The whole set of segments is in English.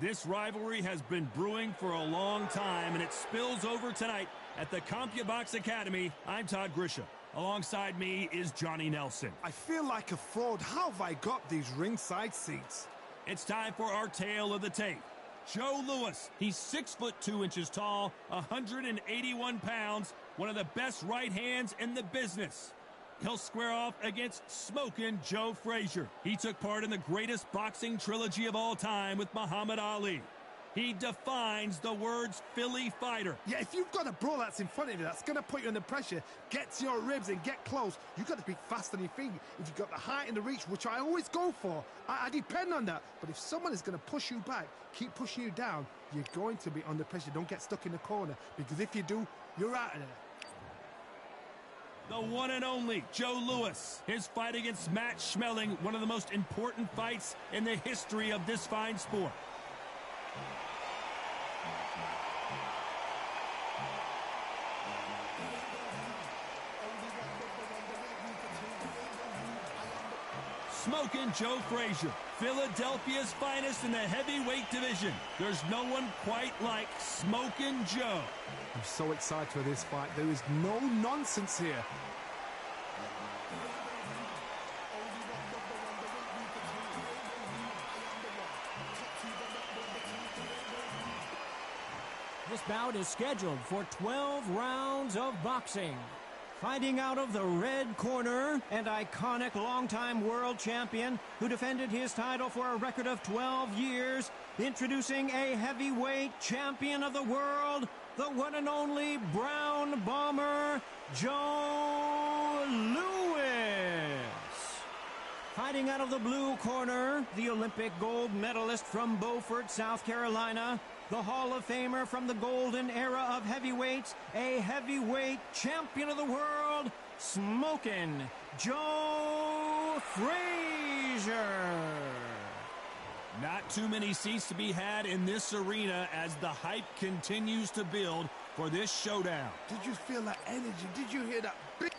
This rivalry has been brewing for a long time, and it spills over tonight at the CompuBox Academy. I'm Todd Grisham. Alongside me is Johnny Nelson. I feel like a fraud. How have I got these ringside seats? It's time for our tale of the tape. Joe Louis. He's 6'2" tall, 181 pounds, one of the best right hands in the business. He'll square off against Smokin' Joe Frazier. He took part in the greatest boxing trilogy of all time with Muhammad Ali. He defines the words Philly fighter. Yeah, if you've got a brawl that's in front of you that's going to put you under pressure, get to your ribs and get close, you've got to be fast on your feet. If you've got the height and the reach, which I always go for, I depend on that. But if someone is going to push you back, keep pushing you down, you're going to be under pressure. Don't get stuck in the corner, because if you do, you're out of there. The one and only Joe Louis. His fight against Matt Schmeling, one of the most important fights in the history of this fine sport. Smokin' Joe Frazier, Philadelphia's finest in the heavyweight division. There's no one quite like Smokin' Joe. I'm so excited for this fight. There is no nonsense here. This bout is scheduled for 12 rounds of boxing. Fighting out of the red corner, an iconic longtime world champion who defended his title for a record of 12 years, introducing a heavyweight champion of the world, the one and only Brown Bomber, Joe Louis. Fighting out of the blue corner, the Olympic gold medalist from Beaufort, South Carolina, the Hall of Famer from the golden era of heavyweights, a heavyweight champion of the world, Smokin' Joe Frazier. Not too many seats to be had in this arena as the hype continues to build for this showdown. Did you feel that energy? Did you hear that big...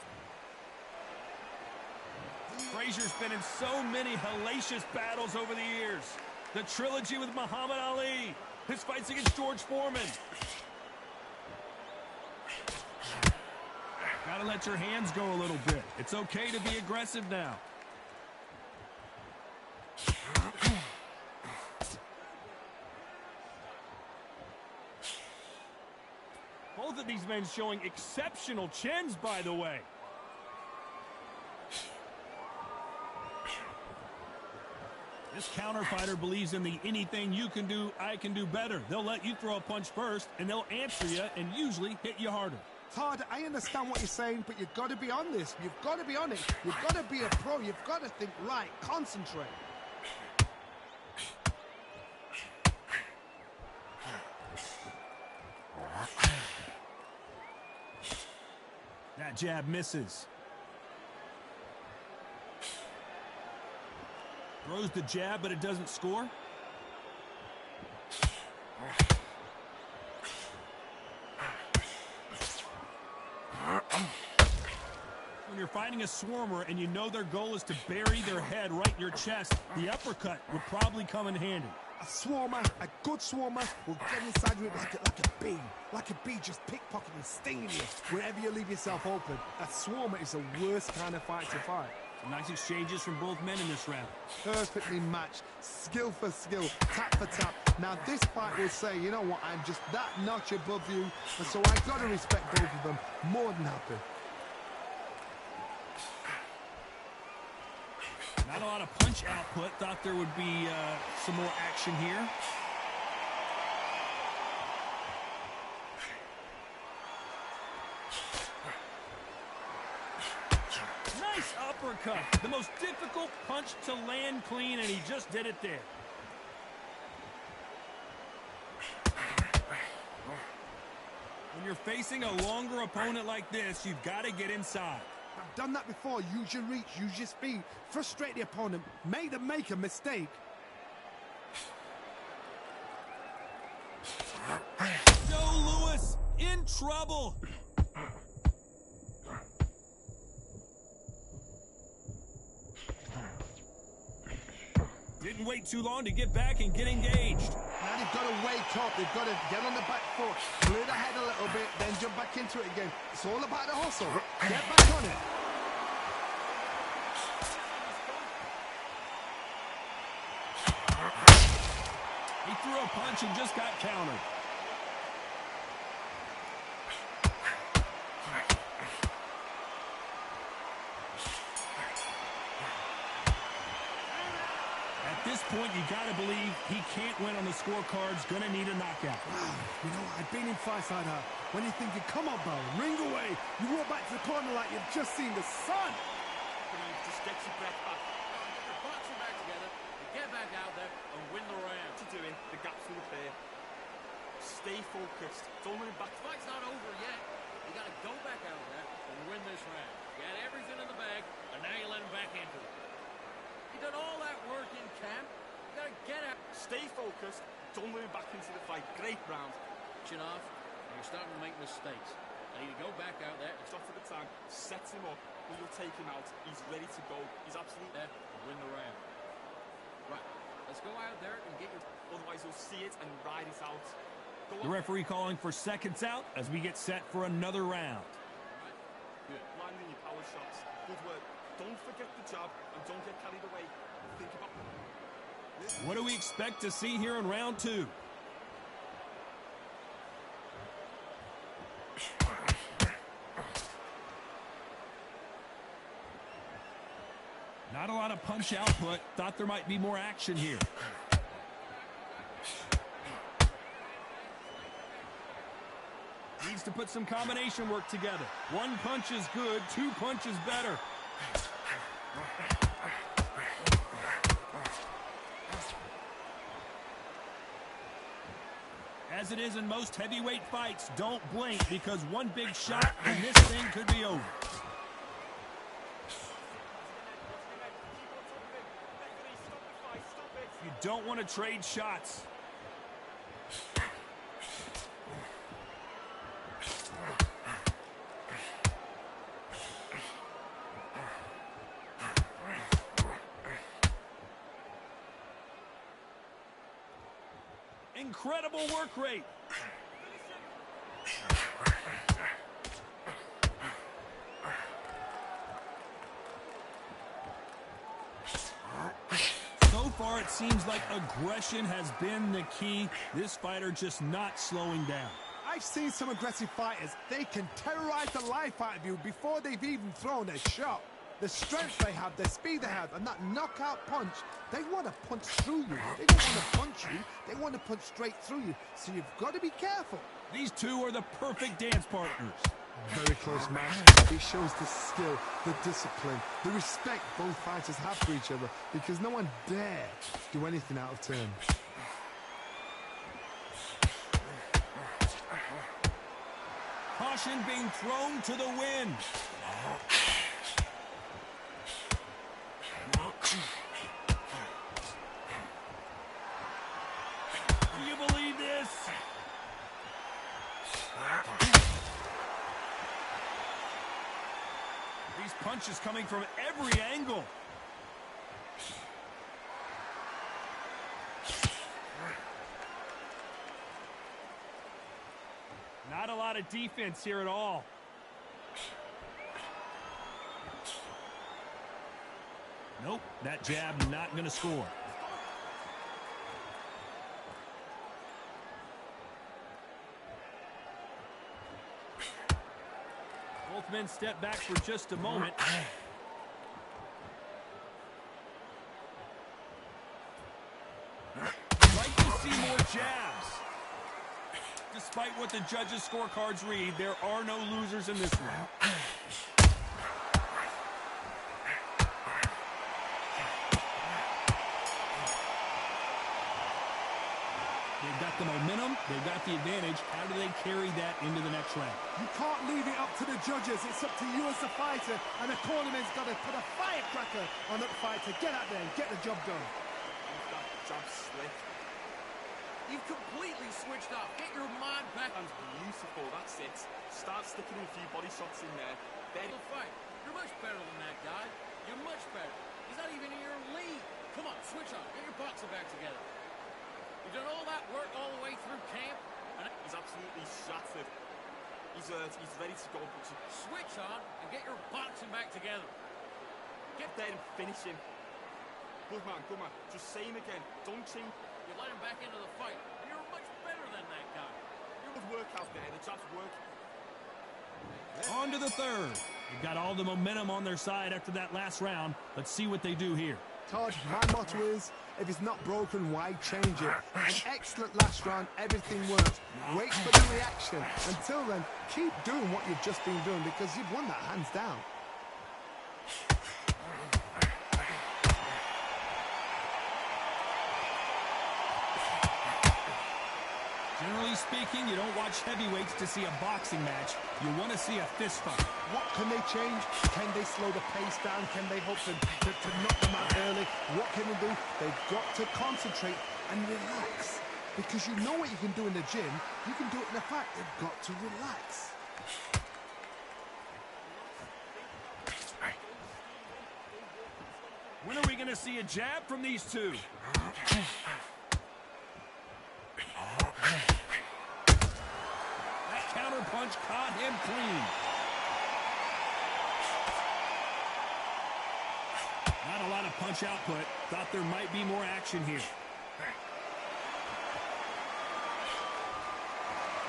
Frazier's been in so many hellacious battles over the years. The trilogy with Muhammad Ali, his fights against George Foreman. Gotta let your hands go a little bit. It's okay to be aggressive now. Both of these men showing exceptional chins, by the way. This counter fighter believes in the anything you can do, I can do better. They'll let you throw a punch first, and they'll answer you and usually hit you harder. Todd, I understand what you're saying, but you've got to be on this. You've got to be on it. You've got to be a pro. You've got to think right. Concentrate. That jab misses. Throws the jab, but it doesn't score. When you're fighting a swarmer and you know their goal is to bury their head right in your chest, the uppercut would probably come in handy. A swarmer, a good swarmer, will get inside you like a bee. Like a bee, just pickpocketing, stinging you wherever you leave yourself open. A swarmer is the worst kind of fight to fight. Some nice exchanges from both men in this round. Perfectly matched, skill for skill, tap for tap. Now this fight will say, you know what, I'm just that notch above you, and so I got to respect both of them more than happy. Not a lot of punch output. Thought there would be some more action here. Nice uppercut. The most difficult punch to land clean, and he just did it there. When you're facing a longer opponent like this, you've got to get inside. I've done that before. Use your reach, use your speed. Frustrate the opponent. Make them make a mistake. Joe Louis in trouble. Didn't wait too long to get back and get engaged. Now they've got to wake up. They've got to get on the back foot, clear the head a little bit, then jump back into it again. It's all about the hustle. Get back on it. He threw a punch and just got countered. At this point, you got to believe he can't win on the scorecards. Going to need a knockout. Wow, you know, I've been in fights like that. When you're thinking, come on, Bo, ring away. You walk back to the corner like you've just seen the sun. Just get your breath back. Get your boxing back together, and get back out there and win the round. What you're doing, the gaps will appear. Stay focused. Don't run back. The fight's not over yet. You got to go back out there and win this round. You got everything in the bag, and now you let him back into it. You done all that work in camp. You got to get out. Stay focused. Don't run back into the fight. Great round. Chin off, and you're starting to make mistakes. I need to go back out there and Stop at the time. Sets him up. We'll take him out. He's ready to go. He's absolutely there and win the round. Right, let's go out there and get your... Otherwise, you'll see it and ride it out. The referee calling for seconds out as we get set for another round. Right, good. Landing your power shots. Good work. Don't forget the jab and don't get carried away. Think about this. What do we expect to see here in round two? Not a lot of punch output. Thought there might be more action here. Needs to put some combination work together. One punch is good, two punches better. As it is in most heavyweight fights, don't blink because one big shot and this thing could be over. You don't want to trade shots. Incredible work rate. So far, it seems like aggression has been the key. This fighter just not slowing down. I've seen some aggressive fighters. They can terrorize the life out of you before they've even thrown a shot. The strength they have, the speed they have, and that knockout punch, they want to punch through you. They don't want to punch you. They want to punch straight through you. So you've got to be careful. These two are the perfect dance partners. Very close match. It shows the skill, the discipline, the respect both fighters have for each other because no one dare do anything out of turn. Caution being thrown to the wind. Do you believe this? These punches coming from every angle. Not a lot of defense here at all. Nope, that jab not going to score. Both men step back for just a moment. Like to see more jabs. Despite what the judges' scorecards read, there are no losers in this one. They've got the momentum. They've got the advantage. How do they carry that into the next round? You can't leave it up to the judges. It's up to you as the fighter, and the cornerman's got to put a firecracker on that fighter. Get out there and get the job done. That jab slick. You've completely switched up. Get your mind back on And beautiful, that's it. Start sticking a few body shots in there. Then the fight. You're much better than that guy. You're much better. He's not even in your league. Come on, switch on. Get your boxing back together. You've done all that work all the way through camp. And he's absolutely shattered. He's ready to go. switch on and get your boxing back together. Get there and finish him. Good man, good man. Just say him again. Don't change. You let him back into the fight. You're much better than that guy. Good work out there. The jab's work. On to the third. They've got all the momentum on their side after that last round. Let's see what they do here. Todd, my motto is, if it's not broken, why change it? An excellent last round, everything works. Wait for the reaction. Until then, keep doing what you've just been doing because you've won that hands down. Generally speaking, you don't watch heavyweights to see a boxing match. You want to see a fist fight. What can they change? Can they slow the pace down? Can they hope to knock them out early? What can they do? They've got to concentrate and relax. Because you know what you can do in the gym, you can do it in the fight. They've got to relax. When are we going to see a jab from these two? That counter punch caught him clean. Not a lot of punch output. Thought there might be more action here.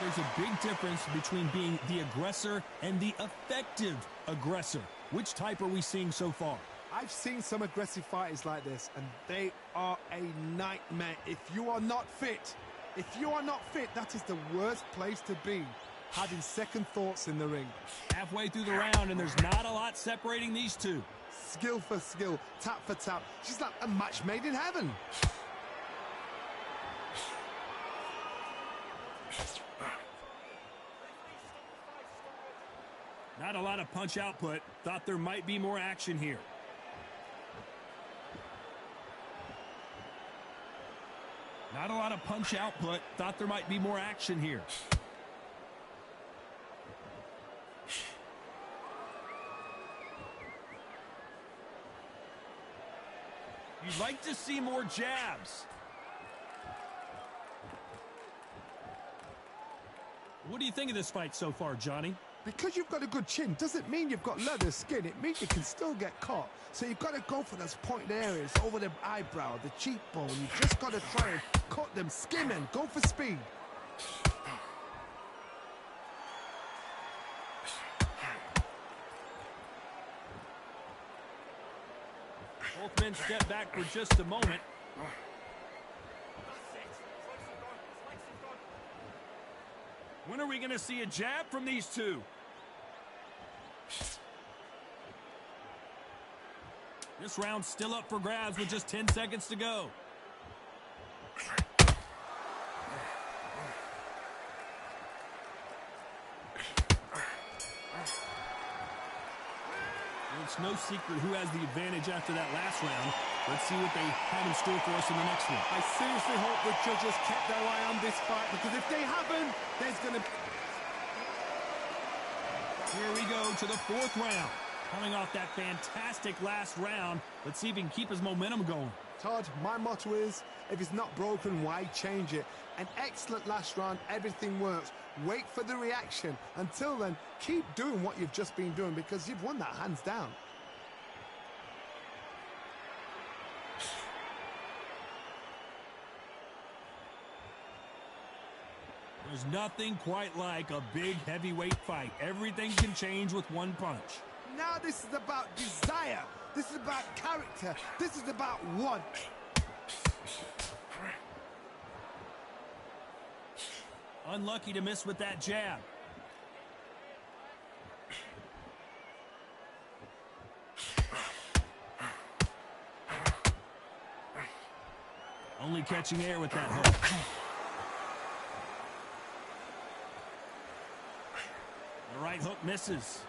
There's a big difference between being the aggressor and the effective aggressor. Which type are we seeing so far? I've seen some aggressive fighters like this, and they are a nightmare. If you are not fit, that is the worst place to be. Having second thoughts in the ring. Halfway through the round, and there's not a lot separating these two. Skill for skill, tap for tap. She's like a match made in heaven. Not a lot of punch output. Thought there might be more action here. Not a lot of punch output. Thought there might be more action here. You'd like to see more jabs. What do you think of this fight so far, Johnny? Because you've got a good chin doesn't mean you've got leather skin. It means you can still get caught. So you've got to go for those pointed areas, over the eyebrow, the cheekbone. You've just got to try and cut them, skim them, go for speed. Both men step back for just a moment. When are we going to see a jab from these two? This round's still up for grabs with just 10 seconds to go. It's no secret who has the advantage after that last round. Let's see what they have in store for us in the next one. I seriously hope the judges kept their eye on this fight, because if they haven't, there's going to... Here we go to the fourth round. Coming off that fantastic last round, let's see if he can keep his momentum going. Todd, my motto is, if it's not broken, why change it? An excellent last round, everything works. Wait for the reaction. Until then, keep doing what you've just been doing, because you've won that hands down. There's nothing quite like a big heavyweight fight. Everything can change with one punch. Now this is about desire. This is about character. This is about want. Unlucky to miss with that jab. Only catching air with that hook. right hook misses.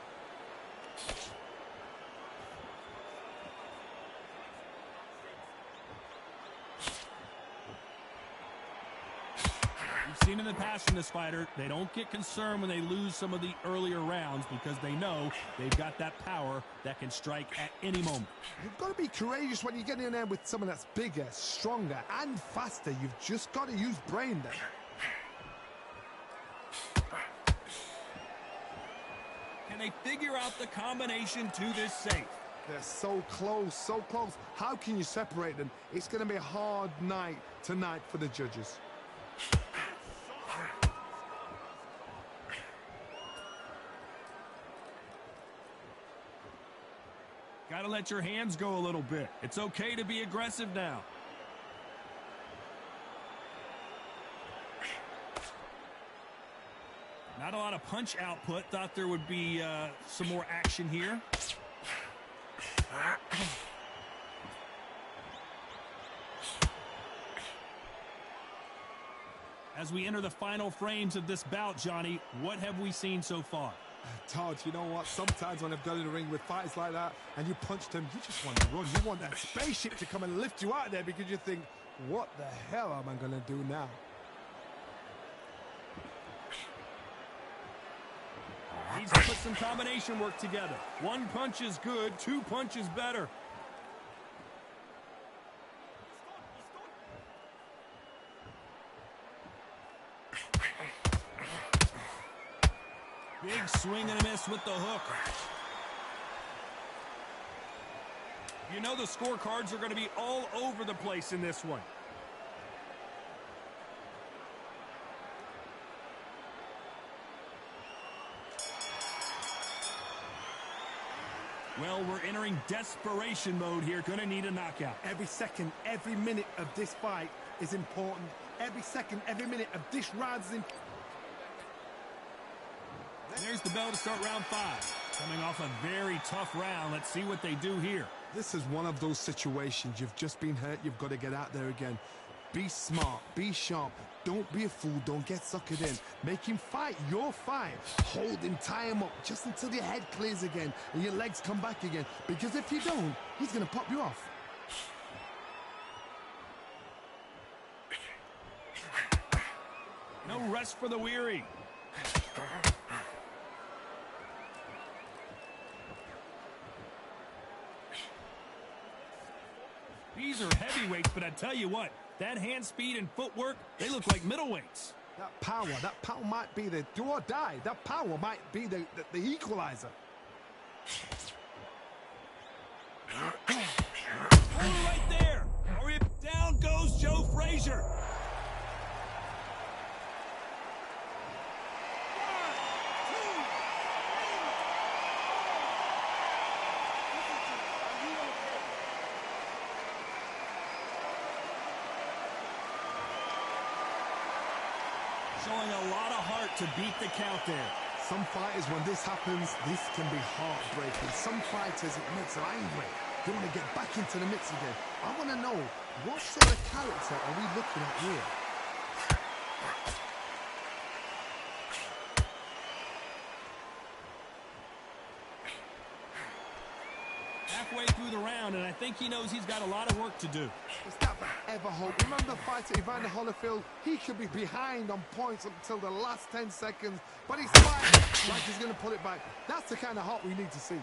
We've seen in the past from this fighter, they don't get concerned when they lose some of the earlier rounds because they know they've got that power that can strike at any moment. You've got to be courageous when you get in there with someone that's bigger, stronger, and faster. You've just got to use brain there. Can they figure out the combination to this safe? They're so close, so close. How can you separate them? It's going to be a hard night tonight for the judges. Got to let your hands go a little bit. It's okay to be aggressive now. Not a lot of punch output. Thought there would be some more action here. As we enter the final frames of this bout, Johnny, what have we seen so far? Todd, you know what? Sometimes when I've done in the ring with fighters like that and you punch them, you just want to run. You want that spaceship to come and lift you out of there because you think, what the hell am I going to do now? Needs to put some combination work together. One punch is good, two punches better. Big swing and a miss with the hook. You know the scorecards are going to be all over the place in this one. Well, we're entering desperation mode here. Going to need a knockout. Every second, every minute of this fight is important. Every second, every minute of this round is important. There's the bell to start round 5. Coming off a very tough round. Let's see what they do here. This is one of those situations. You've just been hurt. You've got to get out there again. Be smart. Be sharp. Don't be a fool. Don't get suckered in. Make him fight your fight. Hold him. Tie him up just until your head clears again and your legs come back again. Because if you don't, he's going to pop you off. No rest for the weary. These are heavyweights, but I tell you what, that hand speed and footwork, they look like middleweights. That power might be the do or die. That power might be the equalizer. Right there. Down goes Joe Frazier. Showing a lot of heart to beat the count there. Some fighters, when this happens, this can be heartbreaking. Some fighters, it makes them angry. They want to get back into the mix again. I want to know, what sort of character are we looking at here? Halfway through the round, and I think he knows he's got a lot of work to do. Is that ever hope? Remember the fighter Evander Holyfield? He could be behind on points up until the last 10 seconds, but he's fighting like he's going to pull it back. That's the kind of heart we need to see.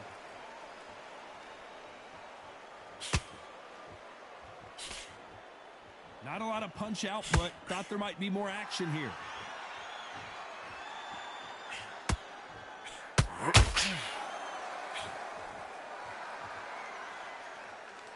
Not a lot of punch output. Thought there might be more action here.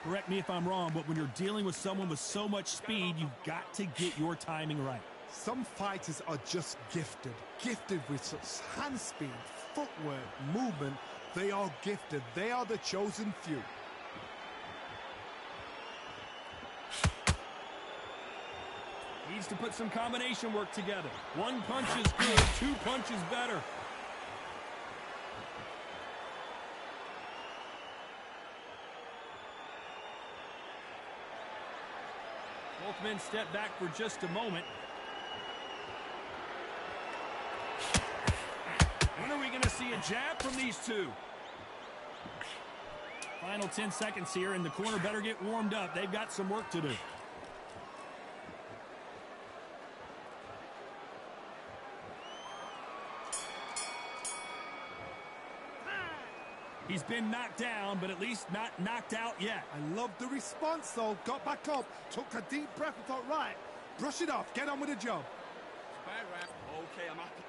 Correct me if I'm wrong, but when you're dealing with someone with so much speed, you've got to get your timing right. Some fighters are just gifted. Gifted with such hand speed, footwork, movement. They are gifted. They are the chosen few. Needs to put some combination work together. One punch is good, two punches better. Both men step back for just a moment. When are we going to see a jab from these two. Final 10 seconds here, and the corner better get warmed up. They've got some work to do. He's been knocked down, but at least not knocked out yet. I love the response, though. Got back up, took a deep breath and thought, right, brush it off, get on with the job. Bad rap. Okay, I'm happy.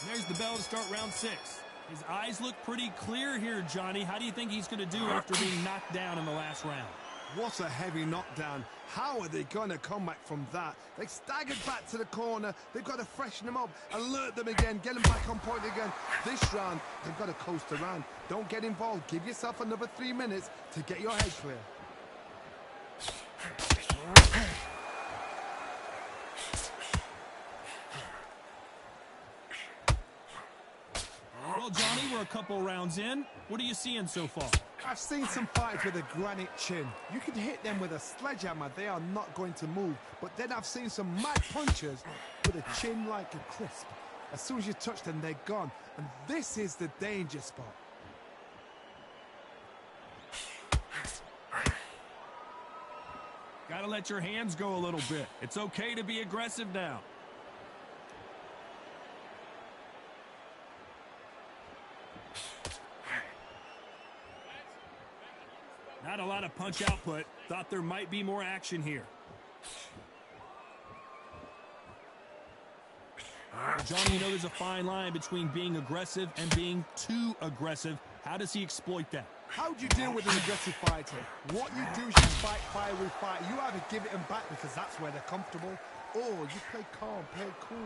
There's the bell to start round 6. His eyes look pretty clear here, Johnny. How do you think he's going to do after being knocked down in the last round? What a heavy knockdown. How are they going to come back from that? They staggered back to the corner. They've got to freshen them up, alert them again, get them back on point again. This round, they've got to coast around. Don't get involved. Give yourself another 3 minutes to get your head clear. Well, Johnny, we're a couple rounds in. What are you seeing so far? I've seen some fighters with a granite chin. You can hit them with a sledgehammer, they are not going to move. But then I've seen some mad punchers with a chin like a crisp. As soon as you touch them, they're gone. And this is the danger spot. Gotta let your hands go a little bit. It's okay to be aggressive now. Not a lot of punch output. Thought there might be more action here. Johnny, you know there's a fine line between being aggressive and being too aggressive. How does he exploit that? How do you deal with an aggressive fighter? What you do is you fight fire with fire. You either give it them back because that's where they're comfortable, or you play calm, play cool.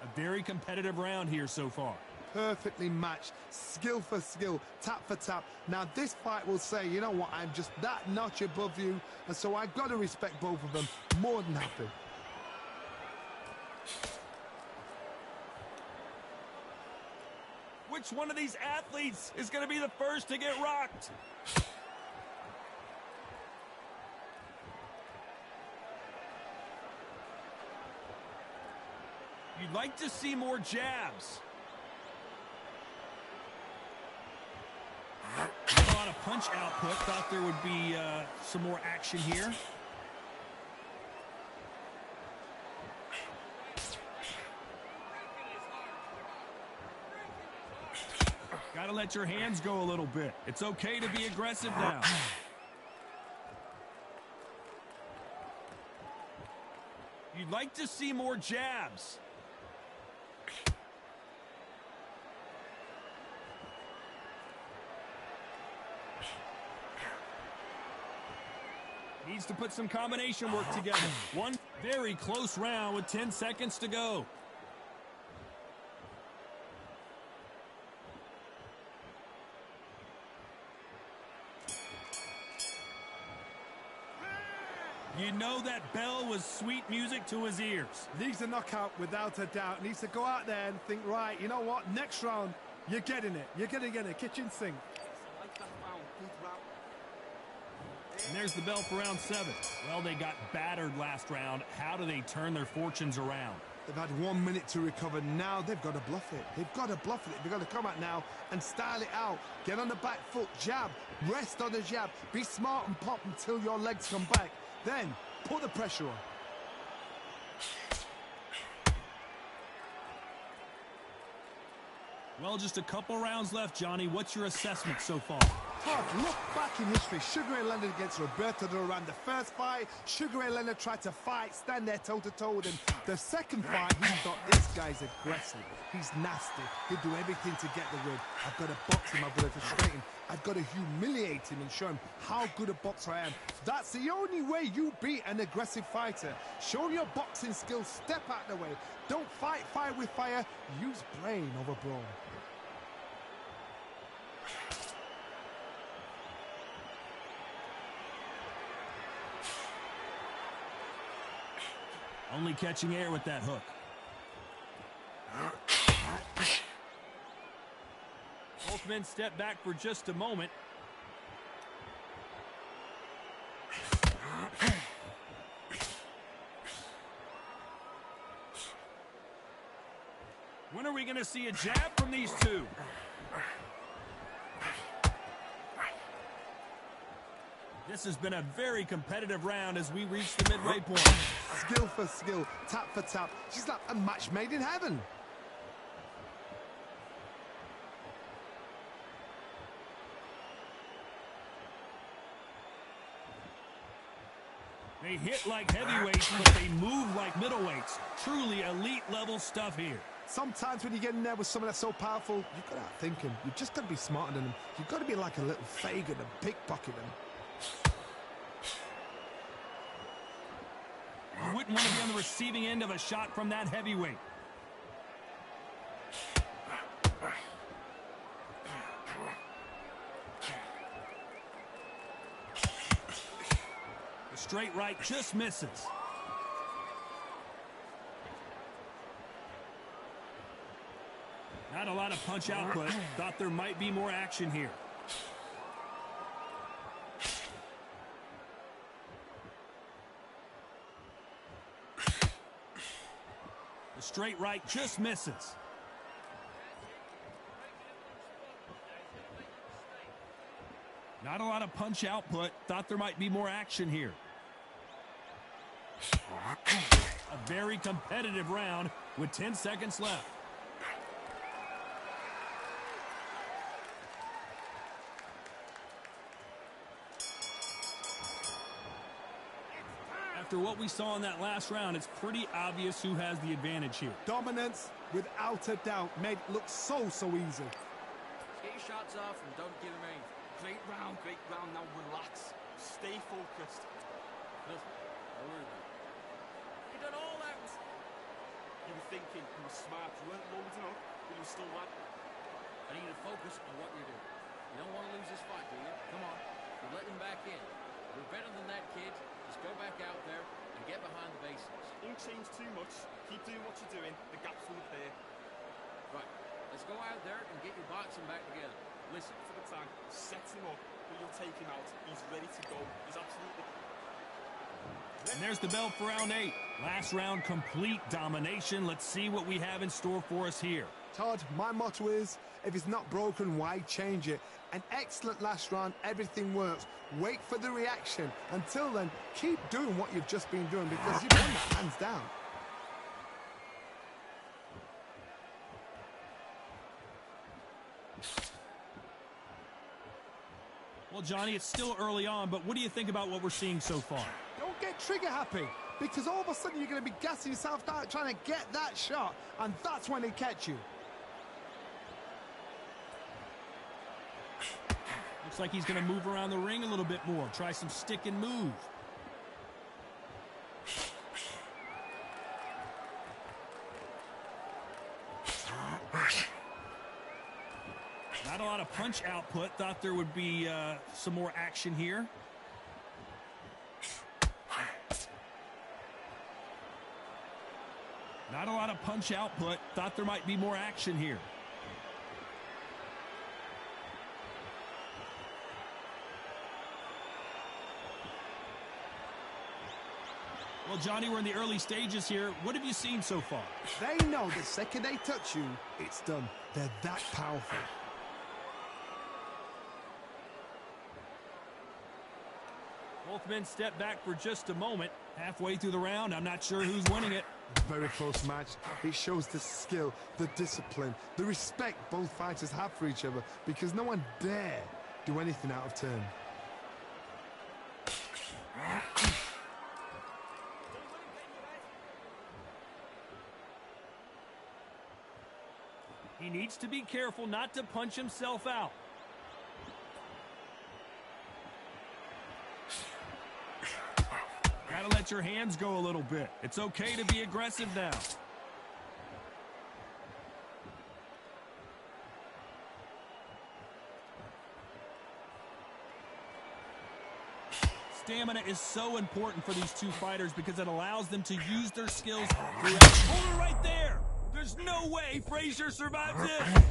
A very competitive round here so far. Perfectly matched, skill for skill, tap for tap. Now this fight will say, you know what, I'm just that notch above you, and so I've got to respect both of them more than happy. Which one of these athletes is going to be the first to get rocked? You'd like to see more jabs. A lot of punch output. Thought there would be some more action here. Got to let your hands go a little bit. It's okay to be aggressive now. You'd like to see more jabs. Needs to put some combination work together. One very close round with 10 seconds to go. You know that bell was sweet music to his ears. Needs a knockout without a doubt. Needs to go out there and think, right, you know what, next round, you're getting it. You're going to get a kitchen sink. I like that round. Good round. And there's the bell for round 7. Well, they got battered last round. How do they turn their fortunes around? They've had 1 minute to recover. Now they've got to bluff it. They've got to bluff it. They've got to come out now and style it out. Get on the back foot, jab, rest on the jab. Be smart and pop until your legs come back. Then put the pressure on. Well, just a couple rounds left, Johnny. What's your assessment so far? Todd, look back in history. Sugar Ray Leonard against Roberto Duran. The first fight, Sugar Ray Leonard tried to fight, stand there toe-to-toe with him. The second fight, he thought, this guy's aggressive. He's nasty. He'll do everything to get the win. I've got to box him. I've got to frustrate him. I've got to humiliate him and show him how good a boxer I am. That's the only way you beat an aggressive fighter. Show your boxing skills. Step out of the way. Don't fight fire with fire. Use brain over brawn. Only catching air with that hook. Both men step back for just a moment. When are we going to see a jab from these two? This has been a very competitive round as we reach the midway point. Skill for skill, tap for tap. She's like a match made in heaven. They hit like heavyweights, but they move like middleweights. Truly elite level stuff here. Sometimes when you get in there with someone that's so powerful, you've got to outthink him. You've just got to be smarter than him. You've got to be like a little Fagan and pickpocket him. You wouldn't want to be on the receiving end of a shot from that heavyweight. The straight right just misses. Not a lot of punch output. Thought there might be more action here. The straight right just misses. Not a lot of punch output. Thought there might be more action here. A very competitive round with 10 seconds left. After what we saw in that last round, it's pretty obvious who has the advantage here. Dominance, without a doubt, made it look so easy. Get your shots off and don't give them anything. Great round, now relax. Stay focused. Listen, don't worry about it. You done all that. You were thinking, you were smart, you weren't loading up, but you were still right. I need you to focus on what you're doing. You don't want to lose this fight, do you? Come on. You're letting him back in. You're better than that, kid. Just go back out there and get behind the basics. Don't change too much. Keep doing what you're doing. The gaps will appear. Right. Let's go out there and get your boxing back together. Listen. For the time, set him up, but you'll take him out. He's ready to go. He's absolutely... And there's the bell for round 8. Last round, complete domination. Let's see what we have in store for us here. Todd, my motto is, if it's not broken, why change it? An excellent last round, everything works. Wait for the reaction. Until then, keep doing what you've just been doing because you've won that hands down. Well, Johnny, it's still early on, but what do you think about what we're seeing so far? Don't get trigger happy, because all of a sudden you're going to be gassing yourself out trying to get that shot, and that's when they catch you. Looks like he's going to move around the ring a little bit more, try some stick and move. Not a lot of punch output. Thought there would be some more action here. Not a lot of punch output. Thought there might be more action here. Well, Johnny, we're in the early stages here. What have you seen so far? They know the second they touch you, it's done. They're that powerful. Both men step back for just a moment. Halfway through the round, I'm not sure who's winning it. Very close match. It shows the skill, the discipline, the respect both fighters have for each other because no one dare do anything out of turn. He needs to be careful not to punch himself out. Gotta let your hands go a little bit. It's okay to be aggressive now. Stamina is so important for these two fighters because it allows them to use their skills throughout. Hold it right there! There's no way Frazier survives this!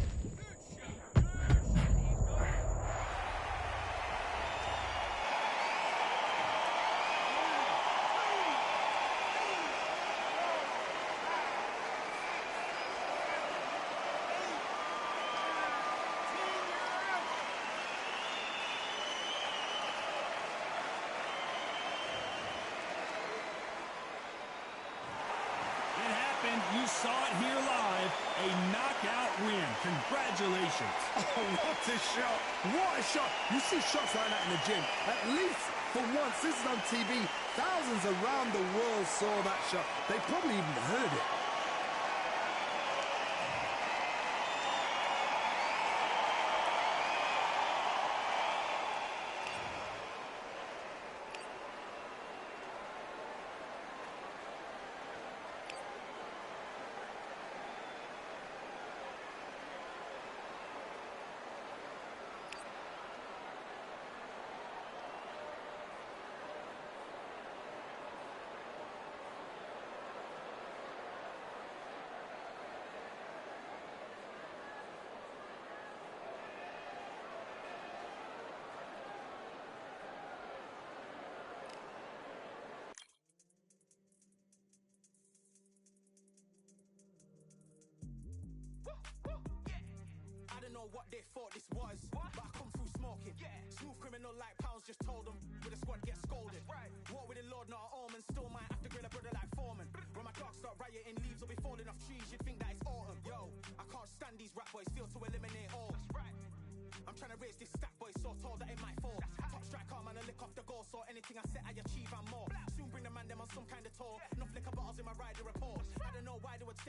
you saw it here live. A knockout win. Congratulations. Oh, what a shot. What a shot. You see shots like that in the gym. At least for once, this is on TV. Thousands around the world saw that shot. They probably even heard it. I don't know what they thought this was, but I come through smoking. Smooth criminal like pounds, just told them with a squad get scolded. Walk with the Lord, not an omen. Still might have to grill a brother like Foreman. When my dogs start rioting, leaves will be falling off trees. You'd think that it's autumn. Yo, I can't stand these rap boys, feel to eliminate all. I'm trying to raise this stack boy so tall that it might fall. Top striker, man, I lick off the goal, so anything I set I achieve and more. Soon bring the man them on some kind of tour. Enough liquor bottles in my rider report. I don't know why they would step